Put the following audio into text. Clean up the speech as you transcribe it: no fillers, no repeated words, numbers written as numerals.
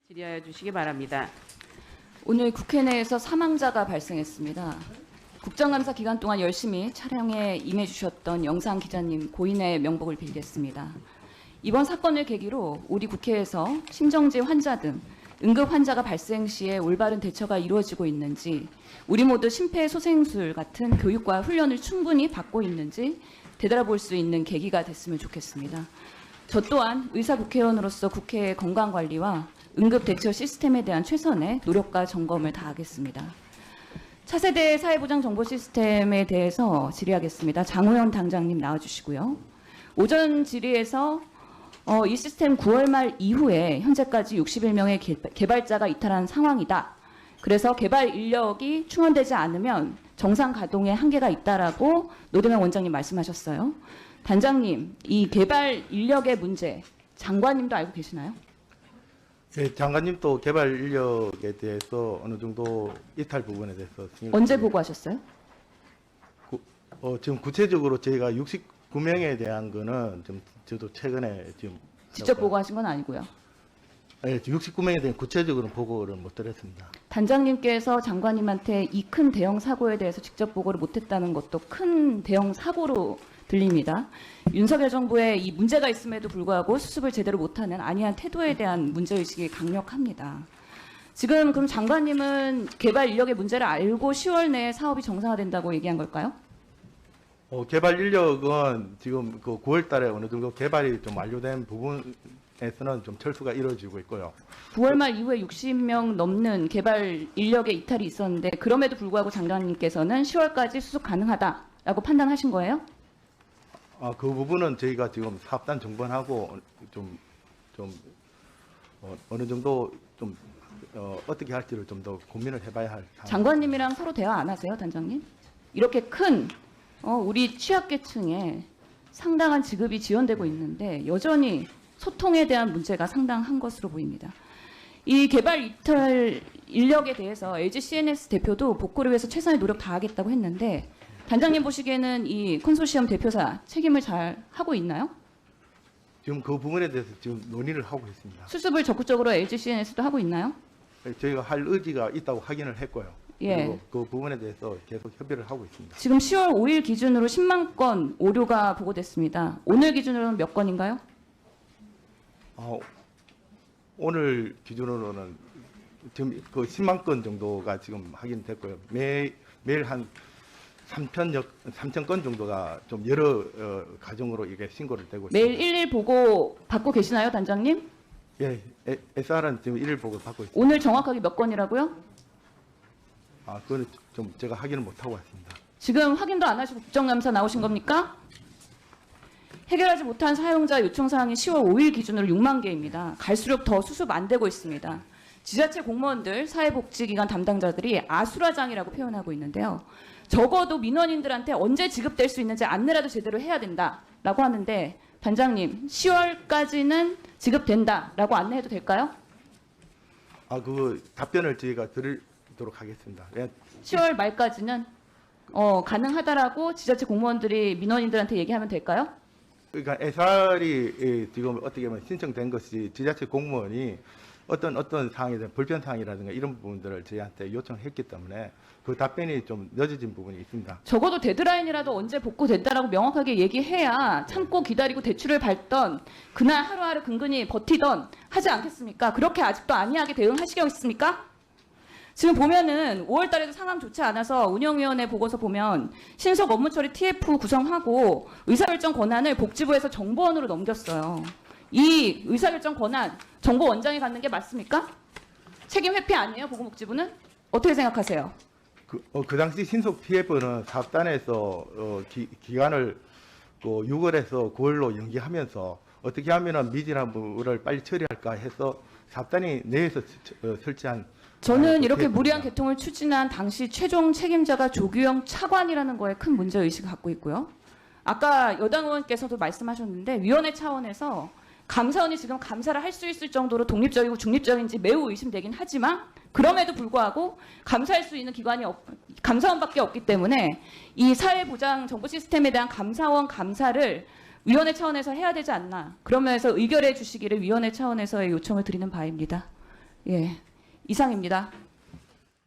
질의하여 주시기 바랍니다. 오늘 국회 내에서 사망자가 발생했습니다. 국정감사 기간 동안 열심히 촬영에 임해주셨던 영상 기자님 고인의 명복을 빌겠습니다. 이번 사건을 계기로 우리 국회에서 심정지 환자 등 응급 환자가 발생 시에 올바른 대처가 이루어지고 있는지, 우리 모두 심폐소생술 같은 교육과 훈련을 충분히 받고 있는지 되돌아볼 수 있는 계기가 됐으면 좋겠습니다. 저 또한 의사국회의원으로서 국회의 건강관리와 응급대처 시스템에 대한 최선의 노력과 점검을 다하겠습니다. 차세대 사회보장정보시스템에 대해서 질의하겠습니다. 장호연 당장님 나와주시고요. 오전 질의에서 이 시스템 9월 말 이후에 현재까지 61명의 개발자가 이탈한 상황이다. 그래서 개발 인력이 충원되지 않으면 정상 가동에 한계가 있다라고 노대명 원장님 말씀하셨어요. 단장님, 이 개발 인력의 문제 장관님도 알고 계시나요? 네, 장관님도 개발 인력에 대해서 어느 정도 이탈 부분에 대해서 언제 보고하셨어요? 지금 구체적으로 저희가 69명에 대한 거는 좀 저도 최근에 지금 직접 보고하신 건 아니고요. 네, 69명에 대한 구체적으로 보고를 못 드렸습니다. 단장님께서 장관님한테 이 큰 대형 사고에 대해서 직접 보고를 못했다는 것도 큰 대형 사고로 들립니다. 윤석열 정부의 이 문제가 있음에도 불구하고 수습을 제대로 못하는 안이한 태도에 대한 문제의식이 강력합니다. 지금 그럼 장관님은 개발 인력의 문제를 알고 10월 내에 사업이 정상화된다고 얘기한 걸까요? 개발 인력은 지금 그 9월 달에 어느 정도 개발이 좀 완료된 부분에서는 좀 철수가 이루어지고 있고요. 9월 말 이후에 60명 넘는 개발 인력의 이탈이 있었는데 그럼에도 불구하고 장관님께서는 10월까지 수습 가능하다라고 판단하신 거예요? 그 부분은 저희가 지금 사업단 정본하고 어느 정도 어떻게 할지를 좀 더 고민을 해봐야 할 상황입니다. 장관님이랑 서로 대화 안 하세요, 단장님? 이렇게 큰 우리 취약계층에 상당한 지급이 지원되고 있는데 여전히 소통에 대한 문제가 상당한 것으로 보입니다. 이 개발 이탈 인력에 대해서 LG CNS 대표도 복구를 위해서 최선의 노력 다하겠다고 했는데 단장님 보시기에는 이 컨소시엄 대표사 책임을 잘 하고 있나요? 지금 그 부분에 대해서 지금 논의를 하고 있습니다. 수습을 적극적으로 LG CNS도 하고 있나요? 저희가 할 의지가 있다고 확인을 했고요. 예. 그리고 그 부분에 대해서 계속 협의를 하고 있습니다. 지금 10월 5일 기준으로 10만 건 오류가 보고됐습니다. 오늘 기준으로는 몇 건인가요? 오늘 기준으로는 지금 그 10만 건 정도가 지금 확인됐고요. 매일 한 3천 건 정도가 좀 여러 가정으로 이게 신고를 되고 있습니다. 매일 일일 보고 받고 계시나요, 단장님? 예, SR은 지금 1일 보고 받고 있습니다. 오늘 정확하게 몇 건이라고요? 그거는 좀 제가 확인을 못 하고 왔습니다. 지금 확인도 안 하시고 국정감사 나오신 겁니까? 해결하지 못한 사용자 요청사항이 10월 5일 기준으로 6만 개입니다. 갈수록 더 수습 안 되고 있습니다. 지자체 공무원들, 사회복지기관 담당자들이 아수라장이라고 표현하고 있는데요. 적어도 민원인들한테 언제 지급될 수 있는지 안내라도 제대로 해야 된다라고 하는데 단장님, 10월까지는 지급된다라고 안내해도 될까요? 그 답변을 저희가 드리도록 하겠습니다. 10월 말까지는 가능하다라고 지자체 공무원들이 민원인들한테 얘기하면 될까요? 그러니까 SR이 지금 어떻게 보면 신청된 것이 지자체 공무원이 어떤 사항에 대한 불편 사항이라든가 이런 부분들을 저희한테 요청했기 때문에 그 답변이 좀 늦어진 부분이 있습니다. 적어도 데드라인이라도 언제 복구된다라고 명확하게 얘기해야 참고 기다리고 대출을 밟던 그날 하루하루 근근히 버티던 하지 않겠습니까? 그렇게 아직도 안이하게 대응하시겠습니까? 지금 보면은 5월 달에도 상황 좋지 않아서 운영위원회 보고서 보면 신속 업무 처리 TF 구성하고 의사결정 권한을 복지부에서 정보원으로 넘겼어요. 이 의사결정 권한 정보원장이 갖는 게 맞습니까? 책임 회피 아니에요, 보건복지부는? 어떻게 생각하세요? 그 당시 신속 TF는 사업단에서 기간을 6월에서 9월로 연기하면서 어떻게 하면은 미진한 부분을 빨리 처리할까 해서 사업단이 내에서 설치한. 저는 이렇게 무리한 개통을 추진한 당시 최종 책임자가 조규영 차관이라는 거에 큰 문제의식을 갖고 있고요. 아까 여당 의원께서도 말씀하셨는데 위원회 차원에서 감사원이 지금 감사를 할 수 있을 정도로 독립적이고 중립적인지 매우 의심되긴 하지만 그럼에도 불구하고 감사할 수 있는 기관이 감사원밖에 없기 때문에 이 사회보장 정보 시스템에 대한 감사원 감사를 위원회 차원에서 해야 되지 않나. 그런 면에서 의결해 주시기를 위원회 차원에서의 요청을 드리는 바입니다. 예, 이상입니다.